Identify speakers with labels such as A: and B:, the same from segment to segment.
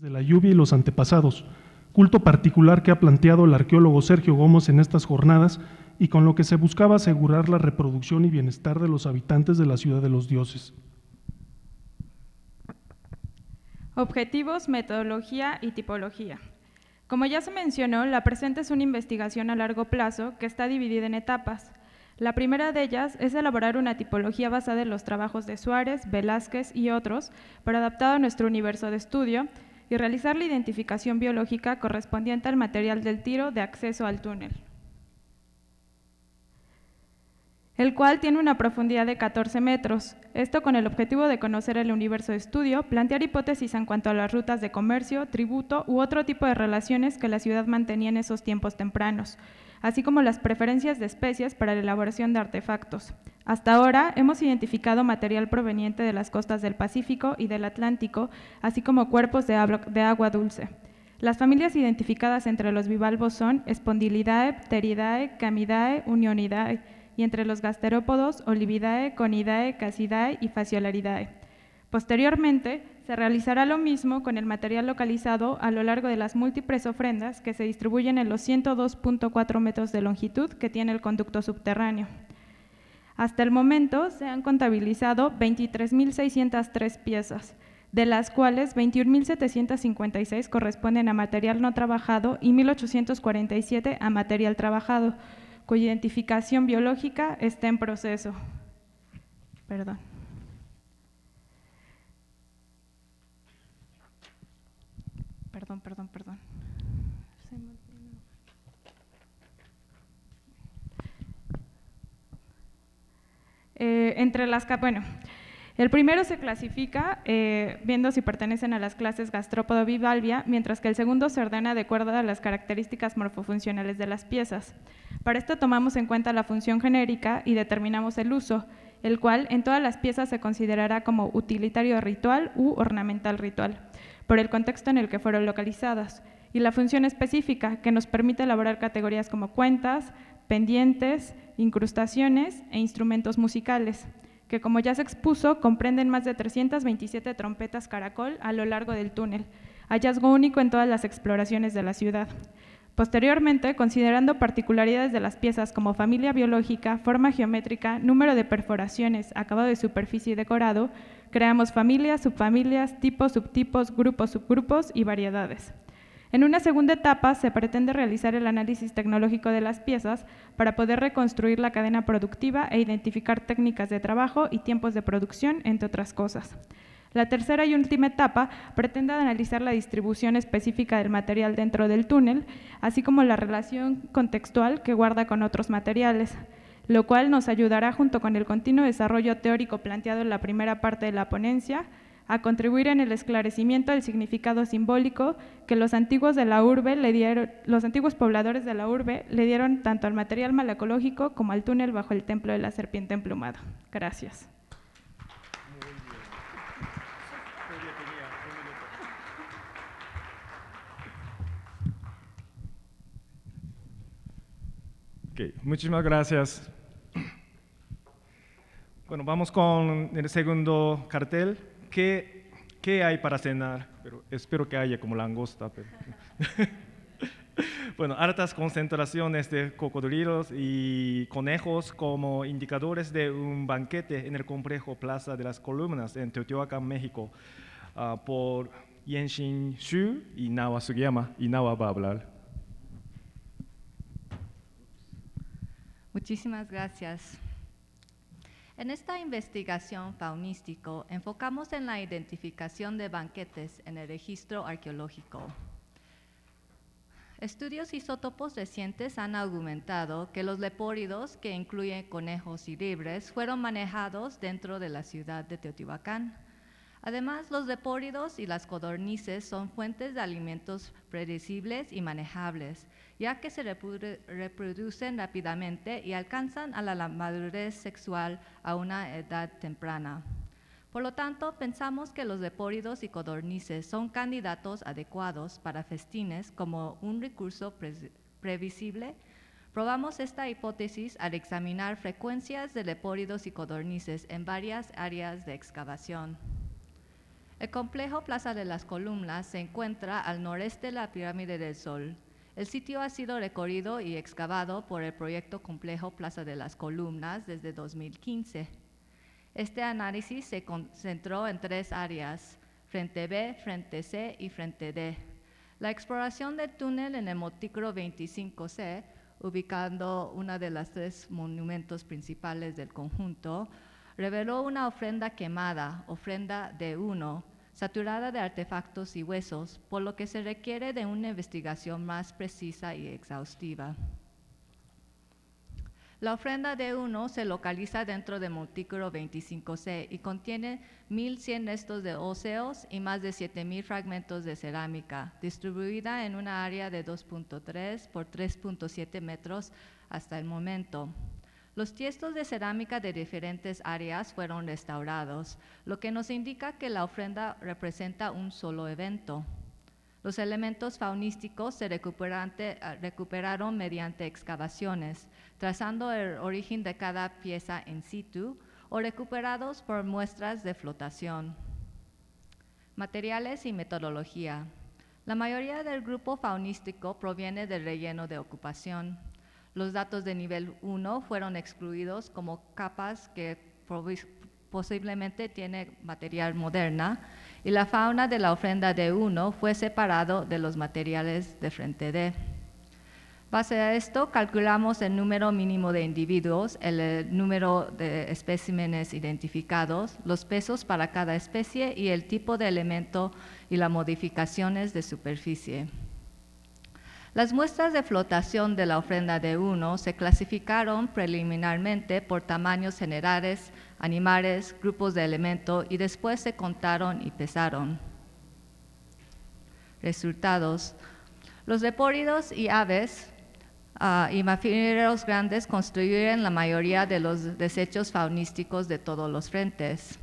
A: de la lluvia y los antepasados, culto particular que ha planteado el arqueólogo Sergio Gómez en estas jornadas y con lo que se buscaba asegurar la reproducción y bienestar de los habitantes de la ciudad de los dioses.
B: Objetivos, metodología y tipología. Como ya se mencionó, la presente es una investigación a largo plazo que está dividida en etapas. La primera de ellas es elaborar una tipología basada en los trabajos de Suárez, Velázquez y otros, pero adaptado a nuestro universo de estudio, y realizar la identificación biológica correspondiente al material del tiro de acceso al túnel, el cual tiene una profundidad de 14 metros. Esto con el objetivo de conocer el universo de estudio, plantear hipótesis en cuanto a las rutas de comercio, tributo u otro tipo de relaciones que la ciudad mantenía en esos tiempos tempranos, así como las preferencias de especies para la elaboración de artefactos. Hasta ahora hemos identificado material proveniente de las costas del Pacífico y del Atlántico, así como cuerpos de agua dulce. Las familias identificadas entre los bivalvos son Spondilidae, Pteridae, Camidae, Unionidae, y entre los gasterópodos, Olividae, Conidae, Casidae y Fasciolaridae. Posteriormente, se realizará lo mismo con el material localizado a lo largo de las múltiples ofrendas que se distribuyen en los 102.4 metros de longitud que tiene el conducto subterráneo. Hasta el momento se han contabilizado 23.603 piezas, de las cuales 21.756 corresponden a material no trabajado y 1.847 a material trabajado, cuya identificación biológica está en proceso. Perdón. El primero se clasifica viendo si pertenecen a las clases gastrópodo bivalvia, mientras que el segundo se ordena de acuerdo a las características morfofuncionales de las piezas. Para esto tomamos en cuenta la función genérica y determinamos el uso, el cual en todas las piezas se considerará como utilitario ritual u ornamental ritual, por el contexto en el que fueron localizadas, y la función específica, que nos permite elaborar categorías como cuentas, pendientes, incrustaciones e instrumentos musicales, que como ya se expuso, comprenden más de 327 trompetas caracol a lo largo del túnel, hallazgo único en todas las exploraciones de la ciudad. Posteriormente, considerando particularidades de las piezas como familia biológica, forma geométrica, número de perforaciones, acabado de superficie y decorado, creamos familias, subfamilias, tipos, subtipos, grupos, subgrupos y variedades. En una segunda etapa se pretende realizar el análisis tecnológico de las piezas para poder reconstruir la cadena productiva e identificar técnicas de trabajo y tiempos de producción, entre otras cosas. La tercera y última etapa pretende analizar la distribución específica del material dentro del túnel, así como la relación contextual que guarda con otros materiales, lo cual nos ayudará, junto con el continuo desarrollo teórico planteado en la primera parte de la ponencia, a contribuir en el esclarecimiento del significado simbólico que los antiguos pobladores de la urbe le dieron tanto al material malacológico como al túnel bajo el templo de la serpiente emplumada. Gracias.
C: Okay, muchísimas gracias. Bueno, vamos con el segundo cartel. ¿Qué hay para cenar? Pero espero que haya como langosta. Pero bueno, altas concentraciones de cocodrilos y conejos como indicadores de un banquete en el complejo Plaza de las Columnas en Teotihuacán, México, por Yenshin Xu y Nawa Sugiyama. Y Nawa va a hablar.
D: Muchísimas gracias. En esta investigación faunístico enfocamos en la identificación de banquetes en el registro arqueológico. Estudios isótopos recientes han argumentado que los lepóridos, que incluyen conejos y libres, fueron manejados dentro de la ciudad de Teotihuacán. Además, los lepóridos y las codornices son fuentes de alimentos predecibles y manejables, ya que se reproducen rápidamente y alcanzan a la madurez sexual a una edad temprana. Por lo tanto, pensamos que los lepóridos y codornices son candidatos adecuados para festines como un recurso previsible. Probamos esta hipótesis al examinar frecuencias de lepóridos y codornices en varias áreas de excavación. El complejo Plaza de las Columnas se encuentra al noreste de la Pirámide del Sol. El sitio ha sido recorrido y excavado por el proyecto Complejo Plaza de las Columnas desde 2015. Este análisis se concentró en 3 áreas: Frente B, Frente C y Frente D. La exploración del túnel en el montículo 25C, ubicando uno de los 3 monumentos principales del conjunto, reveló una ofrenda quemada, ofrenda D1, saturada de artefactos y huesos, por lo que se requiere de una investigación más precisa y exhaustiva. La ofrenda D1 se localiza dentro del montículo 25C y contiene 1.100 restos de óseos y más de 7.000 fragmentos de cerámica, distribuida en una área de 2.3 por 3.7 metros hasta el momento. Los tiestos de cerámica de diferentes áreas fueron restaurados, lo que nos indica que la ofrenda representa un solo evento. Los elementos faunísticos se recuperaron mediante excavaciones, trazando el origen de cada pieza in situ o recuperados por muestras de flotación. Materiales y metodología. La mayoría del grupo faunístico proviene del relleno de ocupación. Los datos de nivel 1 fueron excluidos como capas que posiblemente tienen material moderna, y la fauna de la ofrenda D1 fue separado de los materiales de Frente D. Base a esto, calculamos el número mínimo de individuos, el número de especímenes identificados, los pesos para cada especie y el tipo de elemento y las modificaciones de superficie. Las muestras de flotación de la ofrenda D1 se clasificaron preliminarmente por tamaños generales, animales, grupos de elementos y después se contaron y pesaron. Resultados. Los lepóridos y aves y mamíferos grandes constituyen la mayoría de los desechos faunísticos de todos los frentes.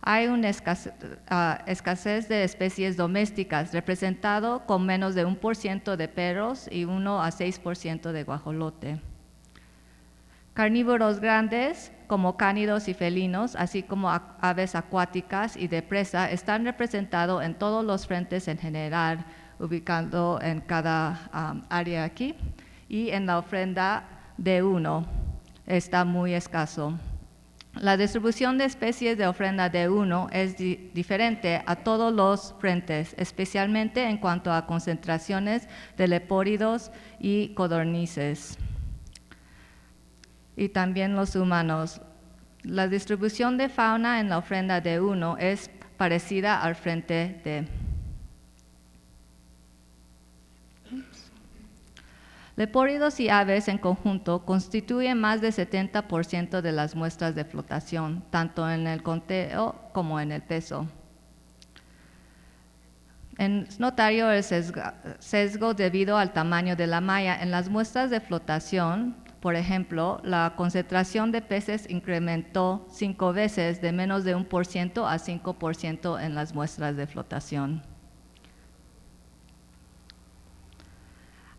D: Hay una escasez de especies domésticas, representado con menos de 1% de perros y 1 a 6% de guajolote. Carnívoros grandes, como cánidos y felinos, así como aves acuáticas y de presa, están representados en todos los frentes en general, ubicando en cada área aquí, y en la ofrenda D1 está muy escaso. La distribución de especies de ofrenda D1 es diferente a todos los frentes, especialmente en cuanto a concentraciones de lepóridos y codornices. Y también los humanos. La distribución de fauna en la ofrenda D1 es parecida al frente D. Lepóridos y aves en conjunto constituyen más del 70% de las muestras de flotación, tanto en el conteo como en el peso. Es notario el sesgo debido al tamaño de la malla. En las muestras de flotación, por ejemplo, la concentración de peces incrementó 5 veces, de menos de 1% a 5% en las muestras de flotación.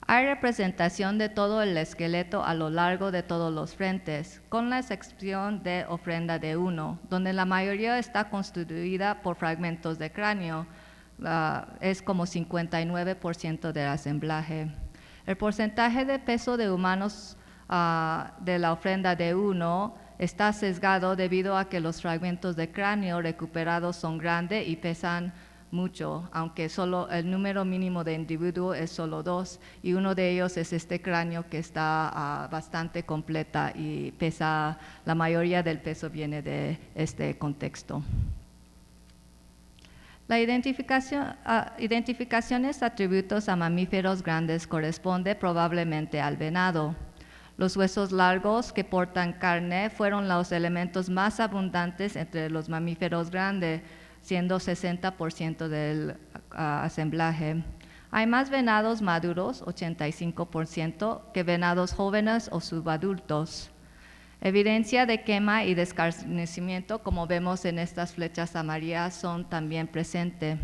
D: Hay representación de todo el esqueleto a lo largo de todos los frentes, con la excepción de ofrenda D1, donde la mayoría está constituida por fragmentos de cráneo, es como 59% del asemblaje. El porcentaje de peso de humanos de la ofrenda D1 está sesgado debido a que los fragmentos de cráneo recuperados son grandes y pesan mucho, aunque solo el número mínimo de individuos es solo 2, y uno de ellos es este cráneo que está bastante completa y pesa, la mayoría del peso viene de este contexto. La identificaciones atributos a mamíferos grandes corresponde probablemente al venado. Los huesos largos que portan carne fueron los elementos más abundantes entre los mamíferos grandes, siendo 60% del asemblaje. Hay más venados maduros, 85%, que venados jóvenes o subadultos. Evidencia de quema y descarnecimiento, como vemos en estas flechas amarillas, son también presentes.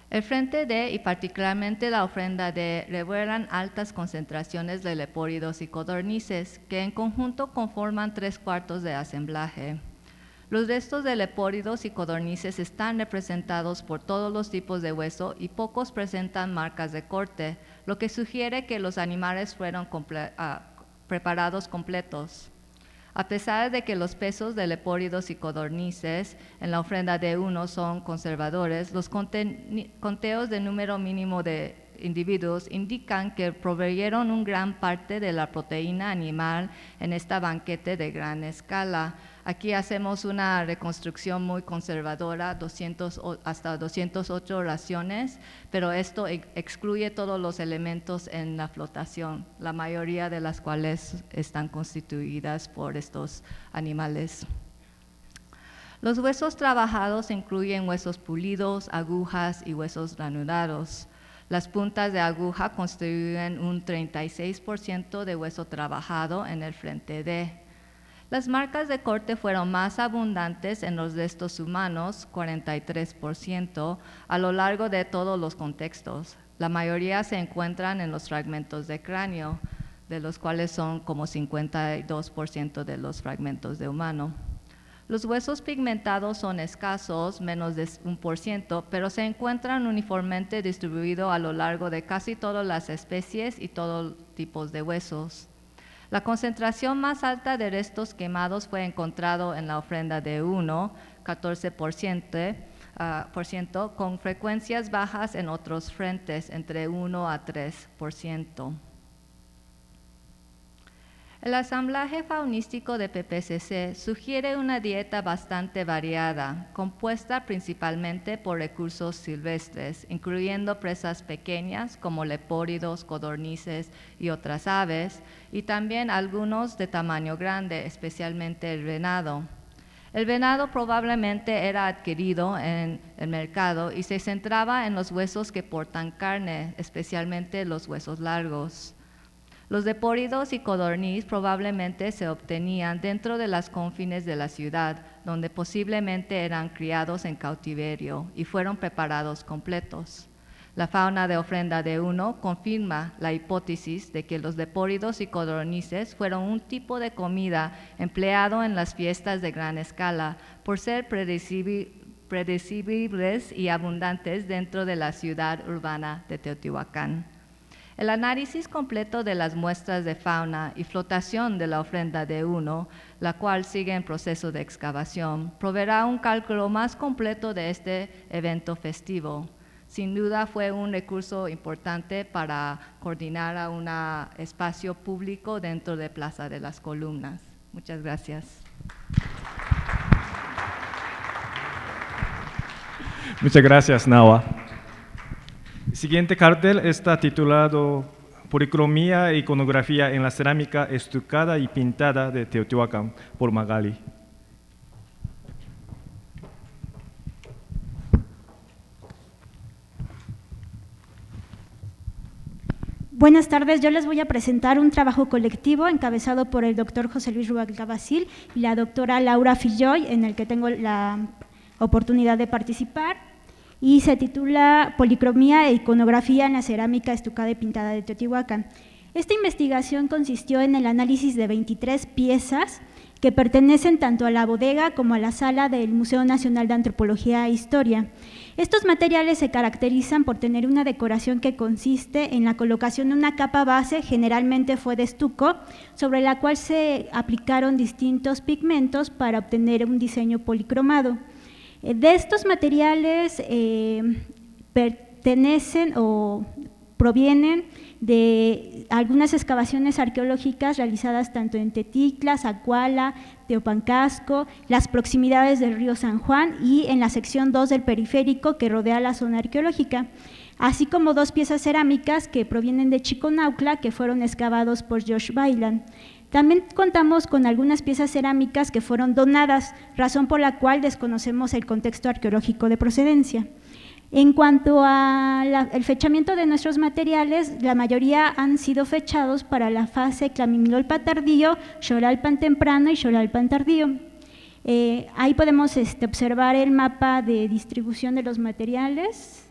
D: El frente D y particularmente la ofrenda D revelan altas concentraciones de lepóridos y codornices, que en conjunto conforman 3/4 de asemblaje. Los restos de lepóridos y codornices están representados por todos los tipos de hueso y pocos presentan marcas de corte, lo que sugiere que los animales fueron preparados completos. A pesar de que los pesos de lepóridos y codornices en la ofrenda de uno son conservadores, los conteos de número mínimo de individuos indican que proveyeron una gran parte de la proteína animal en esta banquete de gran escala. Aquí hacemos una reconstrucción muy conservadora, hasta 208 raciones, pero esto excluye todos los elementos en la flotación, la mayoría de las cuales están constituidas por estos animales. Los huesos trabajados incluyen huesos pulidos, agujas y huesos ranurados. Las puntas de aguja constituyen un 36% de hueso trabajado en el frente D. Las marcas de corte fueron más abundantes en los restos humanos, 43%, a lo largo de todos los contextos. La mayoría se encuentran en los fragmentos de cráneo, de los cuales son como 52% de los fragmentos de humano. Los huesos pigmentados son escasos, menos de 1%, pero se encuentran uniformemente distribuidos a lo largo de casi todas las especies y todos tipos de huesos. La concentración más alta de restos quemados fue encontrado en la ofrenda de 1, 14%, con frecuencias bajas en otros frentes, entre 1 a 3%. El asamblaje faunístico de PPCC sugiere una dieta bastante variada, compuesta principalmente por recursos silvestres, incluyendo presas pequeñas como lepóridos, codornices y otras aves, y también algunos de tamaño grande, especialmente el venado. El venado probablemente era adquirido en el mercado y se centraba en los huesos que portan carne, especialmente los huesos largos. Los lepóridos y codorniz probablemente se obtenían dentro de las confines de la ciudad, donde posiblemente eran criados en cautiverio y fueron preparados completos. La fauna de ofrenda de 1 confirma la hipótesis de que los lepóridos y codornices fueron un tipo de comida empleado en las fiestas de gran escala por ser predecibles y abundantes dentro de la ciudad urbana de Teotihuacán. El análisis completo de las muestras de fauna y flotación de la ofrenda de 1, la cual sigue en proceso de excavación, proveerá un cálculo más completo de este evento festivo. Sin duda fue un recurso importante para coordinar a un espacio público dentro de Plaza de las Columnas. Muchas gracias.
C: Muchas gracias, Nawa. El siguiente cartel está titulado Policromía e iconografía en la cerámica estucada y pintada de Teotihuacán por Magali.
E: Buenas tardes, yo les voy a presentar un trabajo colectivo encabezado por el doctor José Luis Rubalcaba-Sil y la doctora Laura Filloy, en el que tengo la oportunidad de participar, y se titula Policromía e iconografía en la cerámica estucada y pintada de Teotihuacán. Esta investigación consistió en el análisis de 23 piezas que pertenecen tanto a la bodega como a la sala del Museo Nacional de Antropología e Historia. Estos materiales se caracterizan por tener una decoración que consiste en la colocación de una capa base, generalmente fue de estuco, sobre la cual se aplicaron distintos pigmentos para obtener un diseño policromado. De estos materiales pertenecen o provienen de algunas excavaciones arqueológicas realizadas tanto en Teticla, Zacuala, Teopancasco, las proximidades del río San Juan y en la sección 2 del periférico que rodea la zona arqueológica, así como 2 piezas cerámicas que provienen de Chiconauhtla que fueron excavados por Josh Bailan. También contamos con algunas piezas cerámicas que fueron donadas, razón por la cual desconocemos el contexto arqueológico de procedencia. En cuanto al fechamiento de nuestros materiales, la mayoría han sido fechados para la fase Clamimilolpa tardío, Xoralpan temprano y Xoralpan tardío. Ahí podemos observar el mapa de distribución de los materiales.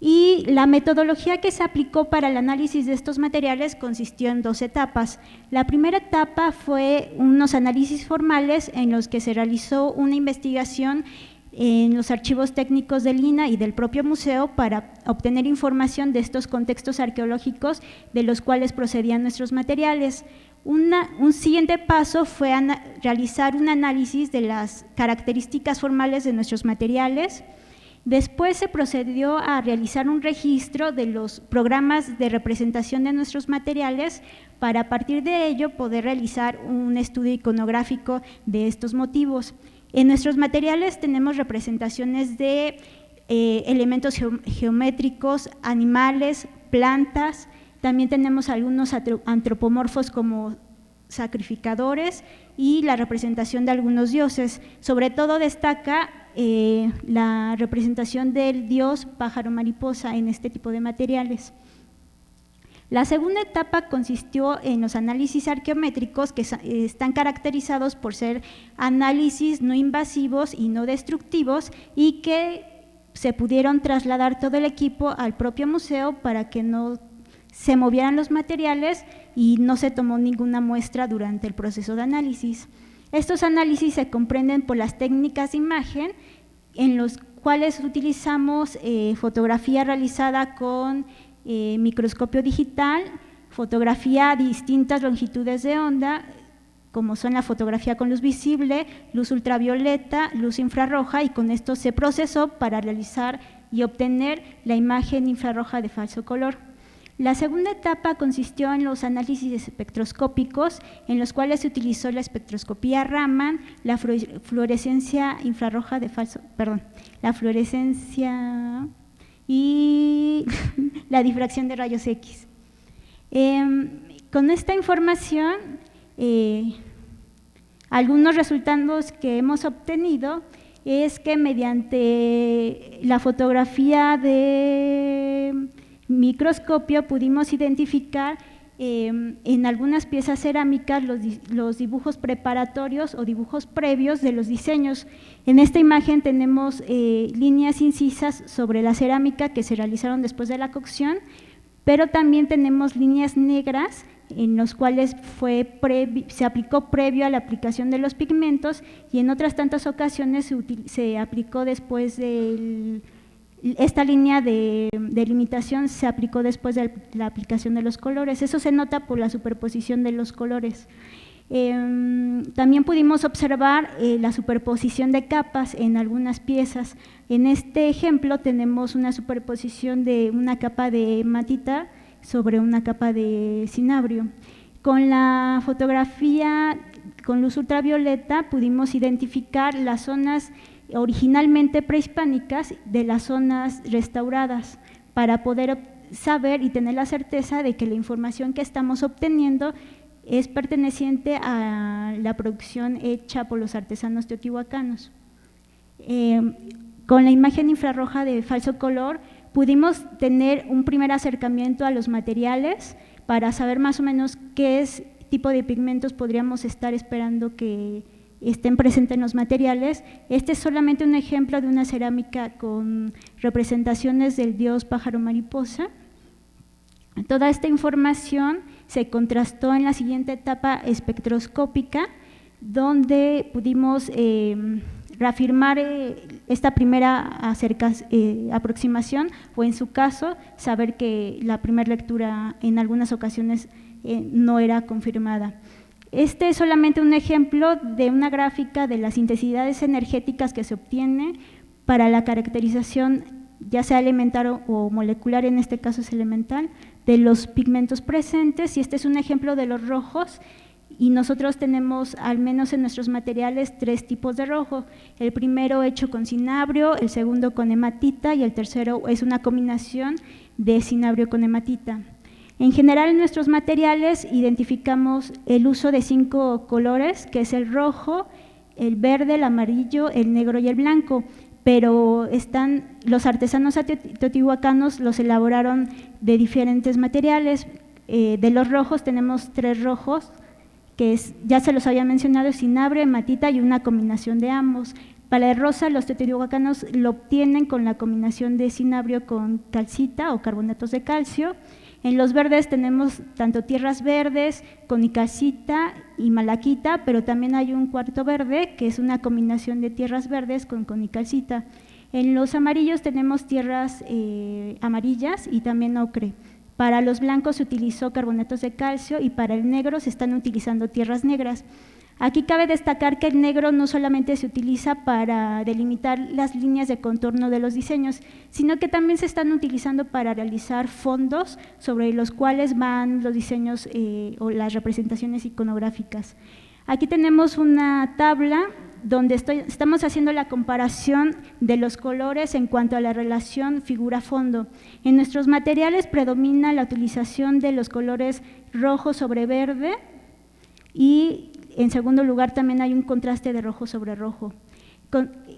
E: Y la metodología que se aplicó para el análisis de estos materiales consistió en 2 etapas. La primera etapa fue unos análisis formales en los que se realizó una investigación en los archivos técnicos del INAH y del propio museo para obtener información de estos contextos arqueológicos de los cuales procedían nuestros materiales. Un siguiente paso fue realizar un análisis de las características formales de nuestros materiales. Después se procedió a realizar un registro de los programas de representación de nuestros materiales para a partir de ello poder realizar un estudio iconográfico de estos motivos. En nuestros materiales tenemos representaciones de elementos geométricos, animales, plantas, también tenemos algunos antropomorfos como sacrificadores y la representación de algunos dioses. Sobre todo destaca la representación del dios pájaro mariposa en este tipo de materiales. La segunda etapa consistió en los análisis arqueométricos que están caracterizados por ser análisis no invasivos y no destructivos y que se pudieron trasladar todo el equipo al propio museo para que no se movieran los materiales y no se tomó ninguna muestra durante el proceso de análisis. Estos análisis se comprenden por las técnicas de imagen en los cuales utilizamos fotografía realizada con microscopio digital, fotografía a distintas longitudes de onda, como son la fotografía con luz visible, luz ultravioleta, luz infrarroja, y con esto se procesó para realizar y obtener la imagen infrarroja de falso color. La segunda etapa consistió en los análisis espectroscópicos, en los cuales se utilizó la espectroscopía Raman, la fluorescencia infrarroja de falso, la fluorescencia y la difracción de rayos X. Con esta información, algunos resultados que hemos obtenido es que mediante la fotografía de microscopio pudimos identificar en algunas piezas cerámicas los dibujos preparatorios o dibujos previos de los diseños. En esta imagen tenemos líneas incisas sobre la cerámica que se realizaron después de la cocción, pero también tenemos líneas negras en los cuales se aplicó previo a la aplicación de los pigmentos, y en otras tantas ocasiones se aplicó después de esta línea de delimitación, se aplicó después de la aplicación de los colores. Eso se nota por la superposición de los colores. También pudimos observar la superposición de capas en algunas piezas. En este ejemplo tenemos una superposición de una capa de hematita sobre una capa de cinabrio. Con la fotografía con luz ultravioleta pudimos identificar las zonas originalmente prehispánicas de las zonas restauradas para poder saber y tener la certeza de que la información que estamos obteniendo es perteneciente a la producción hecha por los artesanos teotihuacanos. Con la imagen infrarroja de falso color pudimos tener un primer acercamiento a los materiales para saber más o menos qué tipo de pigmentos podríamos estar esperando que estén presentes en los materiales. Este es solamente un ejemplo de una cerámica con representaciones del dios pájaro mariposa. Toda esta información se contrastó en la siguiente etapa espectroscópica, donde pudimos reafirmar esta primera aproximación, o en su caso, saber que la primera lectura en algunas ocasiones no era confirmada. Este es solamente un ejemplo de una gráfica de las intensidades energéticas que se obtiene para la caracterización, ya sea elemental o molecular, en este caso es elemental, de los pigmentos presentes, y este es un ejemplo de los rojos, y nosotros tenemos, al menos en nuestros materiales, 3 tipos de rojo. El primero hecho con cinabrio, el segundo con hematita, y el tercero es una combinación de cinabrio con hematita. En general, en nuestros materiales identificamos el uso de 5 colores, que es el rojo, el verde, el amarillo, el negro y el blanco, pero los artesanos teotihuacanos los elaboraron de diferentes materiales. De los rojos tenemos 3 rojos, que ya se los había mencionado, cinabrio, hematita y una combinación de ambos. Para el rosa, los teotihuacanos lo obtienen con la combinación de cinabrio con calcita o carbonatos de calcio. En los verdes tenemos tanto tierras verdes, conicalcita y malaquita, pero también hay un cuarto verde que es una combinación de tierras verdes con conicalcita. En los amarillos tenemos tierras amarillas y también ocre. Para los blancos se utilizó carbonatos de calcio y para el negro se están utilizando tierras negras. Aquí cabe destacar que el negro no solamente se utiliza para delimitar las líneas de contorno de los diseños, sino que también se están utilizando para realizar fondos sobre los cuales van los diseños o las representaciones iconográficas. Aquí tenemos una tabla donde estamos haciendo la comparación de los colores en cuanto a la relación figura-fondo. En nuestros materiales predomina la utilización de los colores rojo sobre verde y en segundo lugar también hay un contraste de rojo sobre rojo.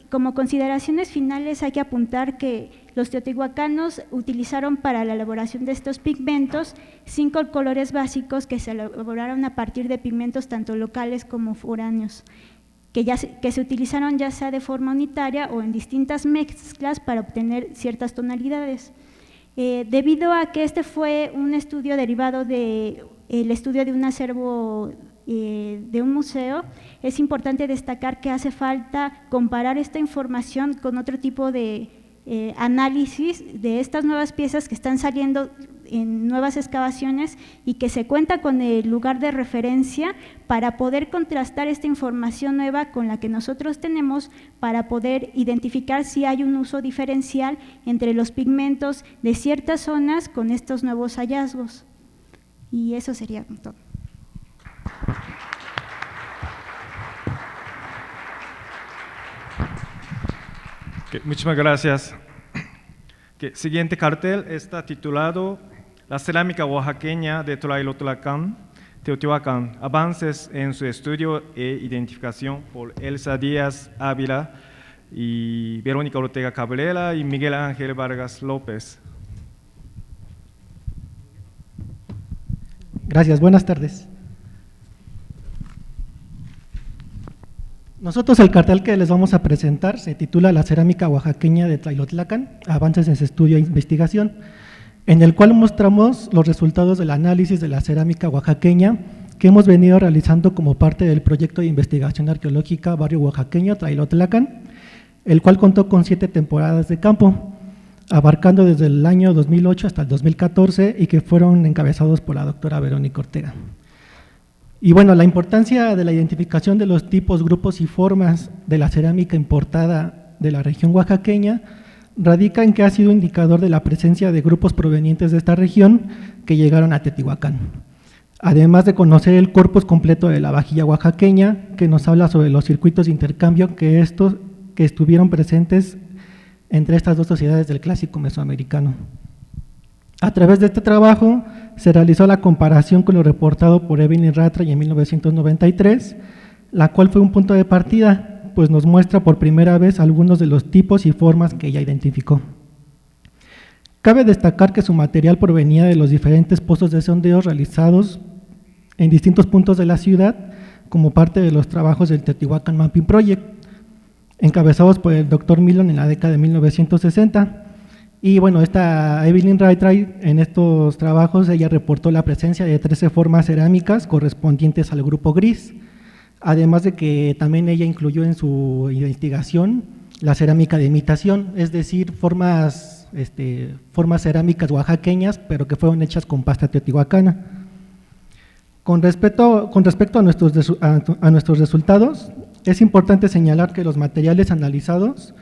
E: Como consideraciones finales hay que apuntar que los teotihuacanos utilizaron para la elaboración de estos pigmentos 5 colores básicos que se elaboraron a partir de pigmentos tanto locales como foráneos, que se utilizaron ya sea de forma unitaria o en distintas mezclas para obtener ciertas tonalidades. Debido a que este fue un estudio derivado del estudio de un acervo de un museo, es importante destacar que hace falta comparar esta información con otro tipo de análisis de estas nuevas piezas que están saliendo en nuevas excavaciones y que se cuenta con el lugar de referencia para poder contrastar esta información nueva con la que nosotros tenemos para poder identificar si hay un uso diferencial entre los pigmentos de ciertas zonas con estos nuevos hallazgos. Y eso sería todo.
C: Muchas gracias. Siguiente cartel está titulado La cerámica oaxaqueña de Tlaylotlacán, Teotihuacán, avances en su estudio e identificación, por Elsa Díaz Ávila y Verónica Ortega Cabrera y Miguel Ángel Vargas López.
F: Gracias, buenas tardes. Nosotros el cartel que les vamos a presentar se titula La cerámica oaxaqueña de Tlaylotlacán, avances en su estudio e investigación, en el cual mostramos los resultados del análisis de la cerámica oaxaqueña que hemos venido realizando como parte del proyecto de investigación arqueológica Barrio Oaxaqueño Tlaylotlacán, el cual contó con 7 temporadas de campo, abarcando desde el año 2008 hasta el 2014 y que fueron encabezados por la doctora Verónica Ortega. Y bueno, la importancia de la identificación de los tipos, grupos y formas de la cerámica importada de la región oaxaqueña radica en que ha sido indicador de la presencia de grupos provenientes de esta región que llegaron a Teotihuacán. Además de conocer el corpus completo de la vajilla oaxaqueña, que nos habla sobre los circuitos de intercambio que estuvieron presentes entre estas dos sociedades del clásico mesoamericano. A través de este trabajo se realizó la comparación con lo reportado por Evelyn Rattray en 1993, la cual fue un punto de partida, pues nos muestra por primera vez algunos de los tipos y formas que ella identificó. Cabe destacar que su material provenía de los diferentes pozos de sondeo realizados en distintos puntos de la ciudad como parte de los trabajos del Teotihuacan Mapping Project, encabezados por el Dr. Milon en la década de 1960. Y bueno, esta Evelyn Rattray, en estos trabajos, ella reportó la presencia de 13 formas cerámicas correspondientes al grupo gris, además de que también ella incluyó en su investigación la cerámica de imitación, es decir, formas cerámicas oaxaqueñas, pero que fueron hechas con pasta teotihuacana. Con respecto a nuestros resultados, es importante señalar que los materiales analizados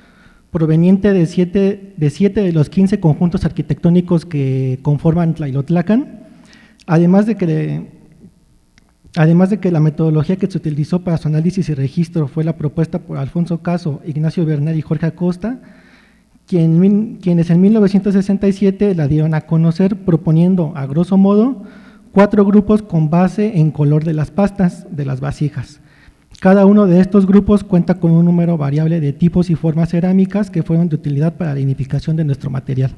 F: proveniente de 7 de los 15 conjuntos arquitectónicos que conforman Tlaylotlacán, además de que la metodología que se utilizó para su análisis y registro fue la propuesta por Alfonso Caso, Ignacio Bernal y Jorge Acosta, quienes en 1967 la dieron a conocer proponiendo, a grosso modo, 4 grupos con base en color de las pastas de las vasijas. Cada uno de estos grupos cuenta con un número variable de tipos y formas cerámicas que fueron de utilidad para la identificación de nuestro material.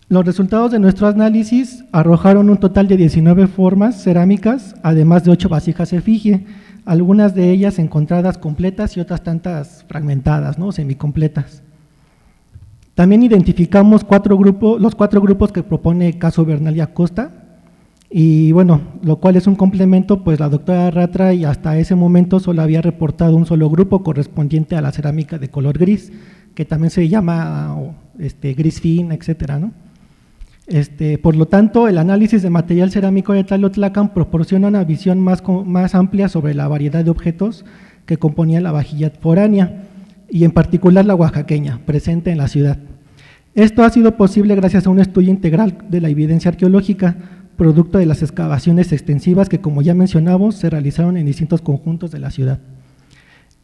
F: Los resultados de nuestro análisis arrojaron un total de 19 formas cerámicas, además de 8 vasijas efigie, algunas de ellas encontradas completas y otras tantas fragmentadas, ¿no? Semicompletas. También identificamos los cuatro grupos que propone Caso Bernal y Acosta, y bueno, lo cual es un complemento, pues la doctora Ratra y hasta ese momento solo había reportado un solo grupo correspondiente a la cerámica de color gris, que también se llama gris fin, etcétera, ¿no? Por lo tanto, el análisis de material cerámico de Tlailotlacan proporciona una visión más amplia sobre la variedad de objetos que componían la vajilla foránea, y en particular la oaxaqueña, presente en la ciudad. Esto ha sido posible gracias a un estudio integral de la evidencia arqueológica, producto de las excavaciones extensivas que, como ya mencionamos, se realizaron en distintos conjuntos de la ciudad.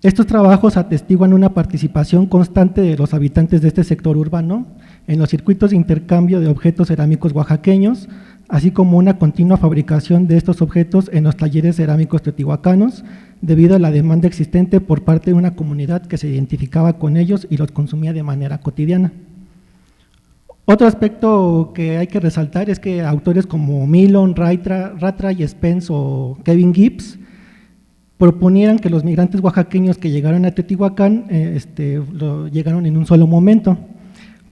F: Estos trabajos atestiguan una participación constante de los habitantes de este sector urbano en los circuitos de intercambio de objetos cerámicos oaxaqueños, así como una continua fabricación de estos objetos en los talleres cerámicos teotihuacanos, debido a la demanda existente por parte de una comunidad que se identificaba con ellos y los consumía de manera cotidiana. Otro aspecto que hay que resaltar es que autores como Milon, Ratra y Spence o Kevin Gibbs proponían que los migrantes oaxaqueños que llegaron a Teotihuacán llegaron en un solo momento,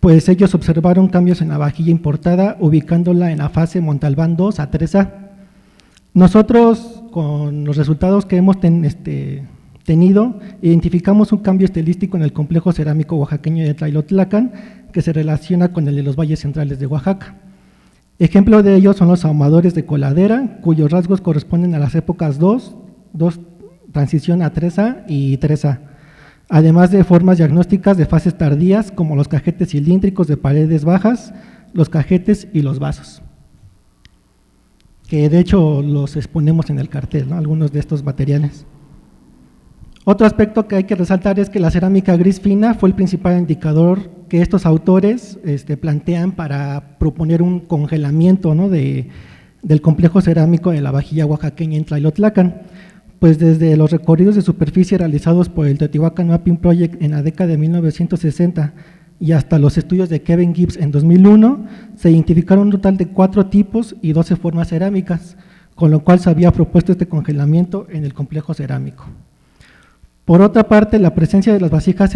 F: pues ellos observaron cambios en la vajilla importada, ubicándola en la fase Montalbán 2 a 3A. Nosotros, con los resultados que hemos tenido, identificamos un cambio estilístico en el complejo cerámico oaxaqueño de Tlailotlacan, que se relaciona con el de los valles centrales de Oaxaca. Ejemplo de ello son los ahumadores de coladera, cuyos rasgos corresponden a las épocas 2, transición a 3A y 3A, además de formas diagnósticas de fases tardías como los cajetes cilíndricos de paredes bajas, los cajetes y los vasos, que de hecho los exponemos en el cartel, ¿no? Algunos de estos materiales. Otro aspecto que hay que resaltar es que la cerámica gris fina fue el principal indicador que estos autores plantean para proponer un congelamiento, ¿no? del complejo cerámico de la vajilla oaxaqueña en Tlailotlacan, pues desde los recorridos de superficie realizados por el Teotihuacan Mapping Project en la década de 1960 y hasta los estudios de Kevin Gibbs en 2001, se identificaron un total de 4 tipos y 12 formas cerámicas, con lo cual se había propuesto este congelamiento en el complejo cerámico. Por otra parte, la presencia de las vasijas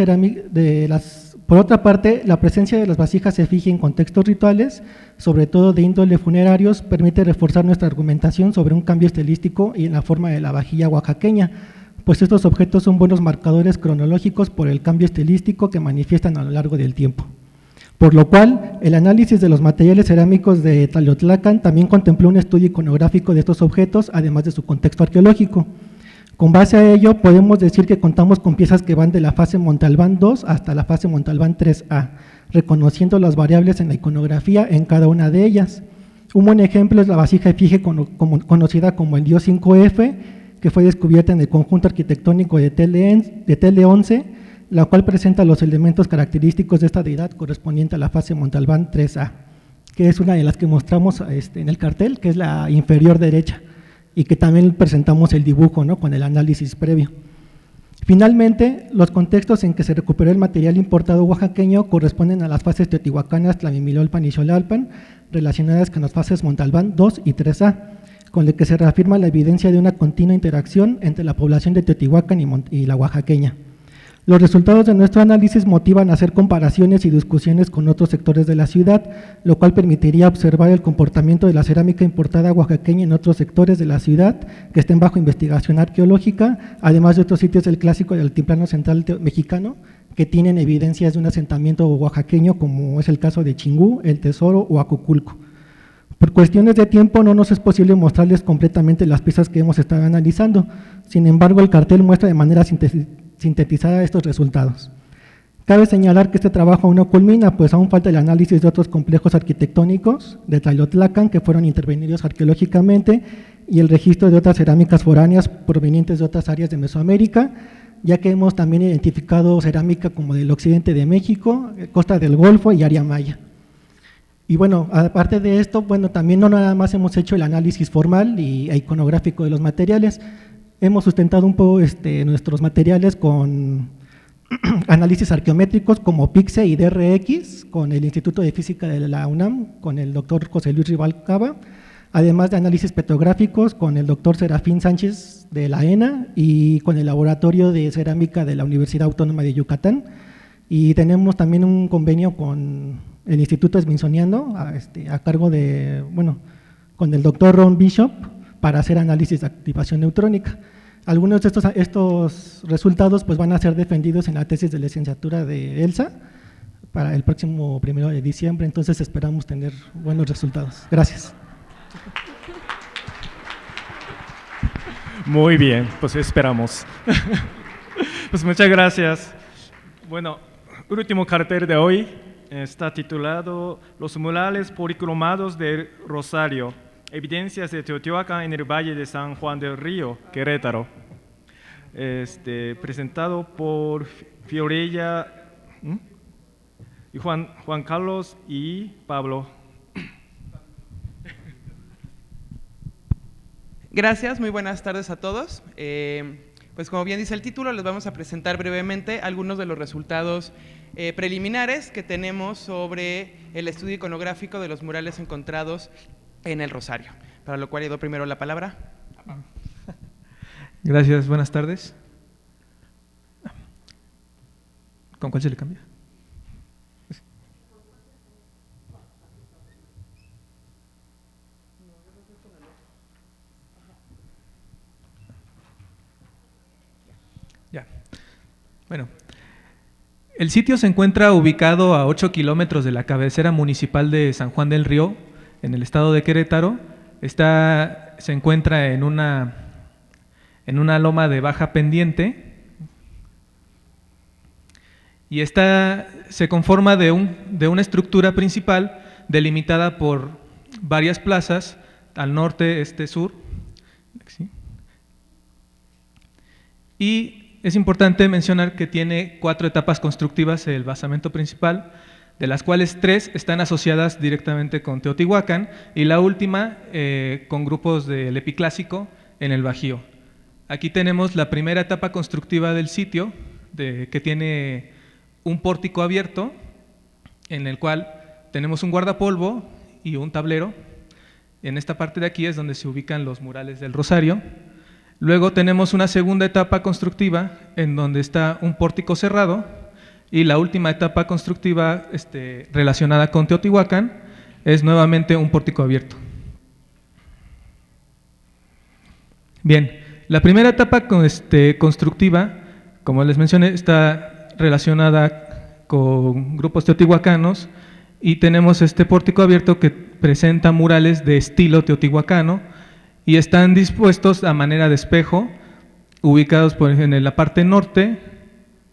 F: efigie en contextos rituales, sobre todo de índole funerarios, permite reforzar nuestra argumentación sobre un cambio estilístico y en la forma de la vajilla oaxaqueña, pues estos objetos son buenos marcadores cronológicos por el cambio estilístico que manifiestan a lo largo del tiempo. Por lo cual, el análisis de los materiales cerámicos de Tlailotlacan también contempló un estudio iconográfico de estos objetos, además de su contexto arqueológico. Con base a ello, podemos decir que contamos con piezas que van de la fase Montalbán 2 hasta la fase Montalbán 3A, reconociendo las variables en la iconografía en cada una de ellas. Un buen ejemplo es la vasija efigie conocida como el Dios 5F, que fue descubierta en el conjunto arquitectónico de Tele 11, la cual presenta los elementos característicos de esta deidad correspondiente a la fase Montalbán 3A, que es una de las que mostramos en el cartel, que es la inferior derecha, y que también presentamos el dibujo, ¿no? Con el análisis previo. Finalmente, los contextos en que se recuperó el material importado oaxaqueño corresponden a las fases teotihuacanas Tlamimilolpan y Xolalpan, relacionadas con las fases Montalbán 2 y 3A, con el que se reafirma la evidencia de una continua interacción entre la población de Teotihuacán y la oaxaqueña. Los resultados de nuestro análisis motivan a hacer comparaciones y discusiones con otros sectores de la ciudad, lo cual permitiría observar el comportamiento de la cerámica importada oaxaqueña en otros sectores de la ciudad que estén bajo investigación arqueológica, además de otros sitios del clásico del altiplano central mexicano que tienen evidencias de un asentamiento oaxaqueño, como es el caso de Chingú, El Tesoro o Acoculco. Por cuestiones de tiempo no nos es posible mostrarles completamente las piezas que hemos estado analizando, sin embargo el cartel muestra de manera sintetizada estos resultados. Cabe señalar que este trabajo aún no culmina, pues aún falta el análisis de otros complejos arquitectónicos de Tlailotlacan que fueron intervenidos arqueológicamente y el registro de otras cerámicas foráneas provenientes de otras áreas de Mesoamérica, ya que hemos también identificado cerámica como del occidente de México, costa del Golfo y área maya. Y bueno, aparte de esto, bueno, también no nada más hemos hecho el análisis formal e iconográfico de los materiales. Hemos sustentado un poco nuestros materiales con análisis arqueométricos como PIXE y DRX, con el Instituto de Física de la UNAM, con el doctor José Luis Ribalcaba, además de análisis petrográficos con el doctor Serafín Sánchez de la ENA y con el Laboratorio de Cerámica de la Universidad Autónoma de Yucatán. Y tenemos también un convenio con el Instituto Smithsoniano a cargo de, bueno, con el doctor Ron Bishop para hacer análisis de activación neutrónica. Algunos de estos resultados pues, van a ser defendidos en la tesis de licenciatura de ELSA para el próximo 1 de diciembre, entonces esperamos tener buenos resultados. Gracias.
C: Muy bien, pues esperamos. Pues muchas gracias. Bueno, último cartel de hoy está titulado Los murales policromados del Rosario, evidencias de Teotihuacán en el Valle de San Juan del Río, Querétaro. Presentado por Fiorella y Juan Carlos y Pablo.
G: Gracias, muy buenas tardes a todos. Pues como bien dice el título, les vamos a presentar brevemente algunos de los resultados preliminares que tenemos sobre el estudio iconográfico de los murales encontrados en el Rosario, para lo cual le doy primero la palabra.
H: Gracias, buenas tardes. ¿Con cuál se le cambia? Ya. Bueno, el sitio se encuentra ubicado a 8 kilómetros de la cabecera municipal de San Juan del Río, en el estado de Querétaro. Se encuentra en una loma de baja pendiente y se conforma de una estructura principal delimitada por varias plazas al norte, este, sur. ¿Sí? Y es importante mencionar que tiene 4 etapas constructivas el basamento principal, de las cuales 3 están asociadas directamente con Teotihuacán y la última con grupos del epiclásico en el Bajío. Aquí tenemos la primera etapa constructiva del sitio, que tiene un pórtico abierto, en el cual tenemos un guardapolvo y un tablero. En esta parte de aquí es donde se ubican los murales del Rosario. Luego tenemos una segunda etapa constructiva, en donde está un pórtico cerrado, y la última etapa constructiva relacionada con Teotihuacán es nuevamente un pórtico abierto. Bien. La primera etapa constructiva, como les mencioné, está relacionada con grupos teotihuacanos y tenemos este pórtico abierto que presenta murales de estilo teotihuacano y están dispuestos a manera de espejo, ubicados por ejemplo en la parte norte,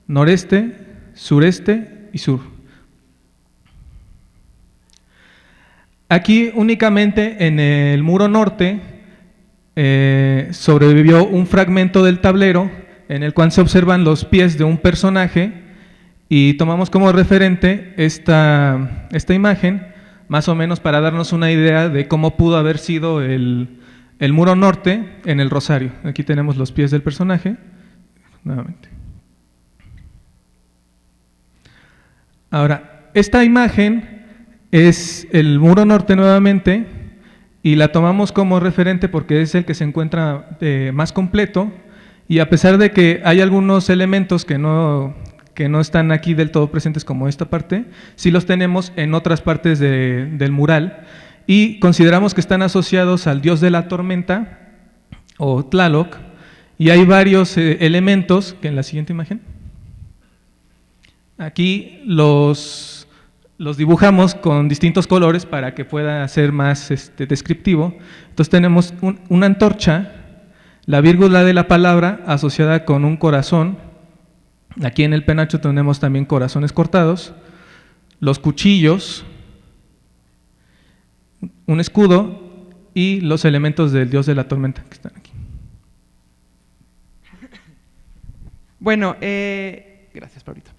H: noreste, sureste y sur. Aquí únicamente en el muro norte sobrevivió un fragmento del tablero en el cual se observan los pies de un personaje y tomamos como referente esta imagen más o menos para darnos una idea de cómo pudo haber sido el muro norte en el Rosario. Aquí tenemos los pies del personaje nuevamente. Ahora, esta imagen es el muro norte nuevamente y la tomamos como referente porque es el que se encuentra más completo y a pesar de que hay algunos elementos que no están aquí del todo presentes como esta parte, sí los tenemos en otras partes del mural y consideramos que están asociados al dios de la tormenta o Tlaloc y hay varios elementos que en la siguiente imagen aquí los dibujamos con distintos colores para que pueda ser más descriptivo. Entonces tenemos una antorcha, la vírgula de la palabra asociada con un corazón, aquí en el penacho tenemos también corazones cortados, los cuchillos, un escudo y los elementos del dios de la tormenta que están aquí.
G: Bueno, gracias, Pablito.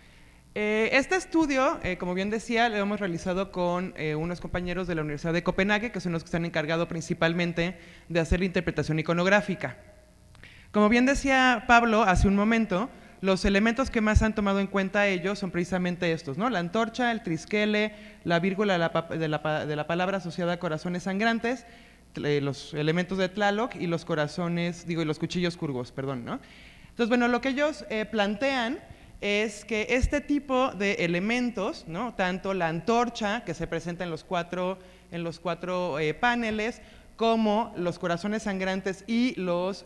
G: Este estudio, como bien decía, lo hemos realizado con unos compañeros de la Universidad de Copenhague, que son los que se han encargado principalmente de hacer la interpretación iconográfica. Como bien decía Pablo hace un momento, los elementos que más han tomado en cuenta ellos son precisamente estos, ¿no? La antorcha, el trisquele, la vírgula de la palabra asociada a corazones sangrantes, los elementos de Tlaloc y los corazones, y los cuchillos curvos, perdón, ¿no? Entonces, bueno, lo que ellos plantean es que este tipo de elementos, ¿no? Tanto la antorcha, que se presenta en los cuatro paneles, como los corazones sangrantes y los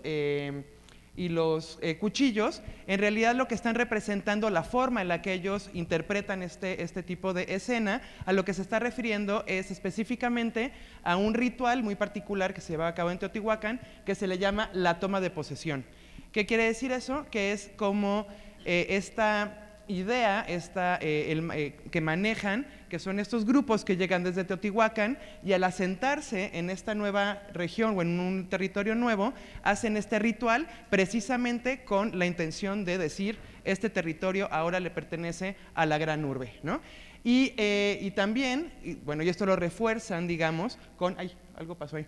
G: cuchillos, en realidad lo que están representando, la forma en la que ellos interpretan este tipo de escena, a lo que se está refiriendo es específicamente a un ritual muy particular que se lleva a cabo en Teotihuacán, que se le llama la toma de posesión. ¿Qué quiere decir eso? Que es como esta idea que manejan, que son estos grupos que llegan desde Teotihuacán y al asentarse en esta nueva región o en un territorio nuevo, hacen este ritual precisamente con la intención de decir, este territorio ahora le pertenece a la gran urbe, ¿no? Y también, bueno, y esto lo refuerzan, digamos, con… ¡Ay! Algo pasó ahí.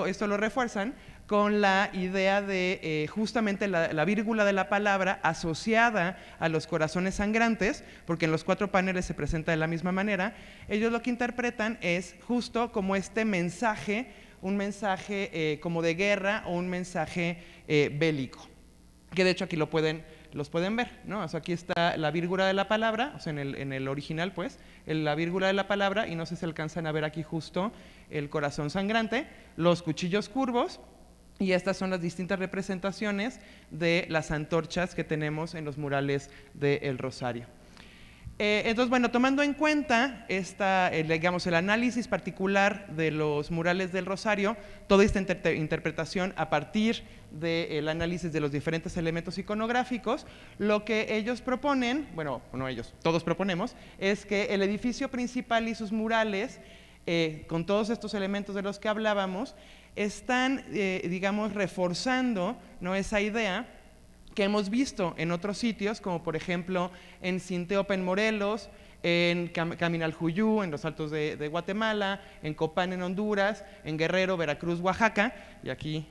G: Esto lo refuerzan con la idea de justamente la vírgula de la palabra asociada a los corazones sangrantes, porque en los 4 paneles se presenta de la misma manera. Ellos lo que interpretan es justo como este mensaje, un mensaje como de guerra o un mensaje bélico, que de hecho aquí los pueden ver, ¿no? O sea, aquí está la vírgula de la palabra, o sea, en el original, pues, la vírgula de la palabra, y no sé si alcanzan a ver aquí justo el corazón sangrante, los cuchillos curvos, y estas son las distintas representaciones de las antorchas que tenemos en los murales del Rosario. Entonces, bueno, tomando en cuenta digamos, el análisis particular de los murales del Rosario, toda esta interpretación a partir del análisis de los diferentes elementos iconográficos, lo que ellos proponen, bueno, no ellos, todos proponemos, es que el edificio principal y sus murales, con todos estos elementos de los que hablábamos, están, digamos, reforzando, ¿no?, esa idea que hemos visto en otros sitios, como por ejemplo en Sinteopa en Morelos, en Caminalhuyú, en los Altos de Guatemala, en Copán en Honduras, en Guerrero, Veracruz, Oaxaca, y aquí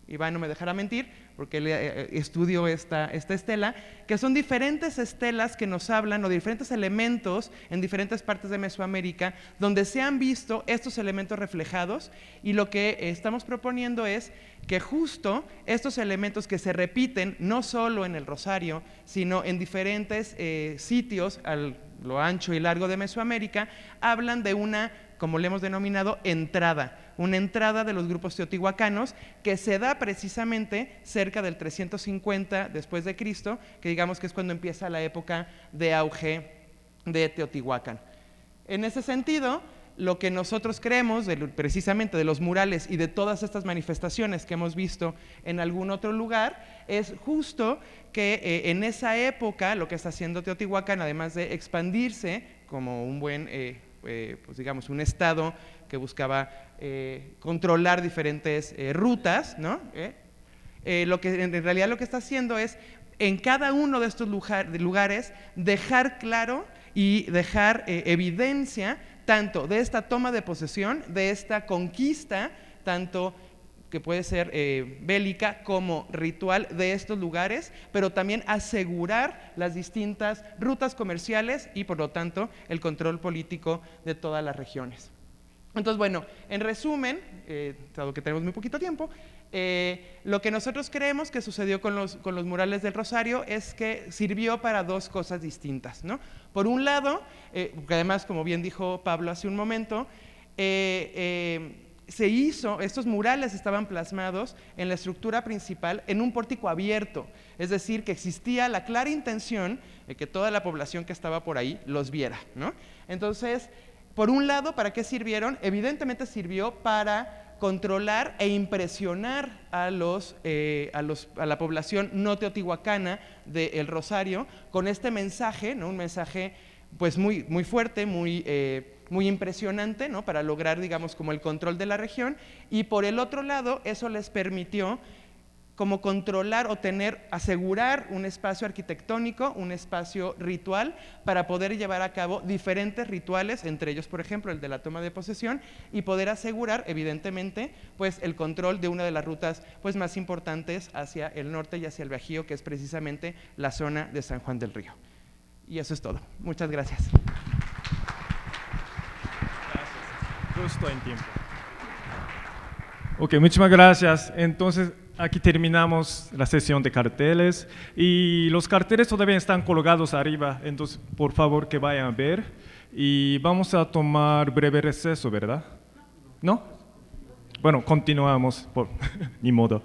G: Iván no me dejará mentir, porque él estudió esta estela, que son diferentes estelas que nos hablan, o diferentes elementos en diferentes partes de Mesoamérica, donde se han visto estos elementos reflejados, y lo que estamos proponiendo es que justo estos elementos que se repiten, no solo en el Rosario, sino en diferentes sitios a lo ancho y largo de Mesoamérica, hablan de una, como le hemos denominado, una entrada de los grupos teotihuacanos que se da precisamente cerca del 350 después de Cristo, que digamos que es cuando empieza la época de auge de Teotihuacán. En ese sentido, lo que nosotros creemos precisamente de los murales y de todas estas manifestaciones que hemos visto en algún otro lugar, es justo que en esa época lo que está haciendo Teotihuacán, además de expandirse como un buen, pues digamos, un estado que buscaba controlar diferentes rutas, ¿no? Lo que en realidad lo que está haciendo es en cada uno de estos lugares dejar claro y dejar evidencia tanto de esta toma de posesión, de esta conquista, tanto que puede ser bélica como ritual de estos lugares, pero también asegurar las distintas rutas comerciales y por lo tanto el control político de todas las regiones. Entonces, bueno, en resumen, dado que tenemos muy poquito tiempo, lo que nosotros creemos que sucedió con los murales del Rosario es que sirvió para 2 cosas distintas, ¿no? Por un lado, porque además, como bien dijo Pablo hace un momento, estos murales estaban plasmados en la estructura principal en un pórtico abierto, es decir, que existía la clara intención de que toda la población que estaba por ahí los viera, ¿no? Entonces, por un lado, ¿para qué sirvieron? Evidentemente sirvió para controlar e impresionar a la población no teotihuacana del Rosario con este mensaje, ¿no? Un mensaje pues muy, muy fuerte, muy impresionante, ¿no? Para lograr, digamos, como el control de la región, y por el otro lado eso les permitió como controlar o asegurar un espacio arquitectónico, un espacio ritual para poder llevar a cabo diferentes rituales, entre ellos, por ejemplo, el de la toma de posesión, y poder asegurar, evidentemente, pues el control de una de las rutas pues más importantes hacia el norte y hacia el Bajío, que es precisamente la zona de San Juan del Río. Y eso es todo. Muchas gracias.
C: Gracias. Justo en tiempo. Ok, muchísimas gracias. Entonces, aquí terminamos la sesión de carteles y los carteles todavía están colgados arriba, entonces por favor que vayan a ver y vamos a tomar breve receso, ¿verdad? ¿No? Bueno, continuamos, ni modo.